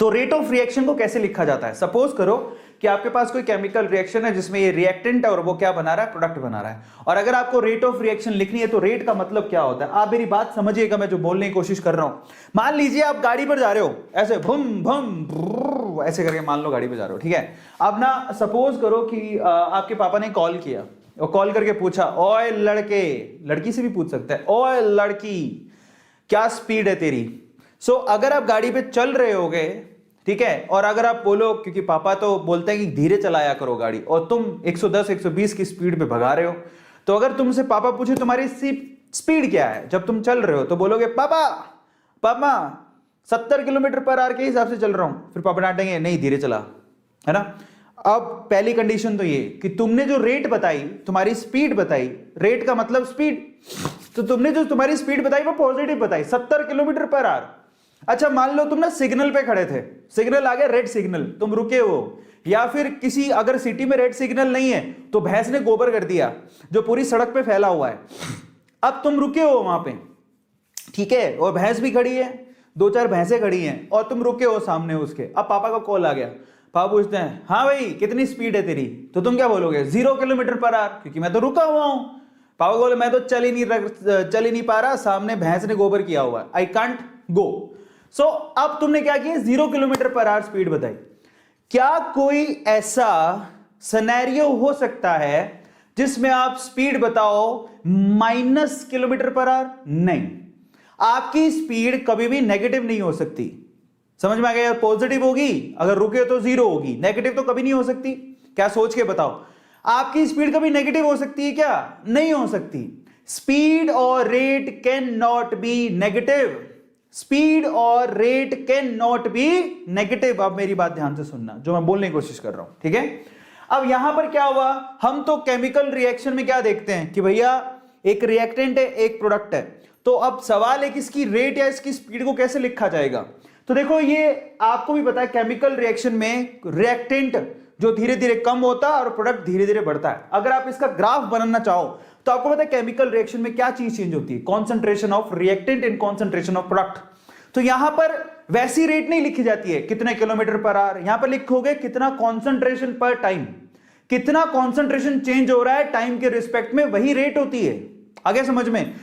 तो rate of reaction को कैसे लिखा जाता है? सपोज करो कि आपके पास कोई केमिकल रिएक्शन है जिसमें ये रिएक्टेंट है और वो क्या बना रहा है, प्रोडक्ट बना रहा है, और अगर आपको रेट ऑफ रिएक्शन लिखनी है तो रेट का मतलब क्या होता है? आप मेरी बात समझिएगा, मैं जो बोलने की कोशिश कर रहा हूं। मान लीजिए आप गाड़ी पर जा रहे हो, ऐसे भुम भुम ऐसे करके मान लो गाड़ी पे जा रहे हो, ठीक है। अब ना सपोज करो कि आपके पापा ने कॉल किया और कॉल करके पूछा, ओए लड़के, लड़की से भी पूछ सकता है, ओए लड़की क्या स्पीड है तेरी? सो अगर आप गाड़ी पे चल रहे होगे, ठीक है, और अगर आप बोलो, क्योंकि पापा तो बोलते हैं कि धीरे चलाया करो गाड़ी, और तुम 110 120 की स्पीड पे भगा रहे हो, तो अगर तुमसे पापा पूछे तुम्हारी स्पीड क्या है जब तुम चल रहे हो, तो बोलोगे पापा पापा 70 किलोमीटर पर आवर के हिसाब से चल रहा हूं। फिर पापा डांटेंगे नहीं धीरे चला, है ना। अब पहली कंडीशन तो ये कि तुमने जो रेट बताई, तुम्हारी स्पीड बताई, रेट का मतलब स्पीड, तो तुमने जो तुम्हारी स्पीड बताई वो पॉजिटिव बताई, 70 किलोमीटर पर आवर। अच्छा मान लो तुम ना सिग्नल पे खड़े थे, सिग्नल आ गया रेड सिग्नल, तुम रुके हो, या फिर किसी अगर सिटी में रेड सिग्नल नहीं है तो भैंस ने गोबर कर दिया जो पूरी सड़क पे फैला हुआ है, अब तुम रुके हो वहां पे, ठीक है, और भैंस भी खड़ी है, 2-4 भैंसें खड़ी हैं और तुम रुके हो सामने उसके। अब पापा का कॉल आ गया, पापा पूछते हैं हाँ भाई कितनी स्पीड है तेरी, तो तुम क्या बोलोगे 0 किलोमीटर पर आवर, क्योंकि मैं तो रुका हुआ हूं। पापा बोले मैं तो चल ही नहीं पा रहा, सामने भैंस ने गोबर किया हुआ है, आई कांट गो। सो अब तुमने क्या किया, 0 किलोमीटर पर आवर स्पीड बताई। क्या कोई ऐसा सिनेरियो हो सकता है जिसमें आप स्पीड बताओ -, किलोमीटर पर आवर? नहीं, आपकी स्पीड कभी भी नेगेटिव नहीं हो सकती। समझ में आ गया? पॉजिटिव होगी, अगर रुके तो 0 होगी, नेगेटिव तो कभी नहीं हो सकती। क्या सोच के बताओ, आपकी स्पीड कभी नेगेटिव हो सकती है क्या? नहीं हो सकती। स्पीड और rate can not be negative, speed और rate can not be negative. अब मेरी बात ध्यान से सुनना, जो मैं बोलने की कोशिश कर रहा हूं, ठीक है। अब यहां पर क्या हुआ, हम तो केमिकल रिएक्शन में क्या देखते हैं कि भैया एक रिएक्टेंट है, एक प्रोडक्ट है, तो अब सवाल है कि इसकी रेट या इसकी स्पीड को कैसे लिखा जाएगा। तो देखो ये आपको भी पता है केमिकल रिएक्शन में रिएक्टेंट जो धीरे धीरे कम होता है और प्रोडक्ट धीरे धीरे बढ़ता है। अगर आप इसका ग्राफ बनाना चाहो तो आपको पता है केमिकल रिएक्शन में क्या चीज चेंज होती है, concentration of reactant in concentration of product. तो यहां पर वैसी रेट नहीं लिखी जाती है कितने किलोमीटर पर आवर, यहां पर लिखोगे कितना कॉन्सेंट्रेशन पर टाइम, कितना कॉन्सेंट्रेशन चेंज हो रहा है टाइम के रिस्पेक्ट में, वही रेट होती है। आगे समझ में?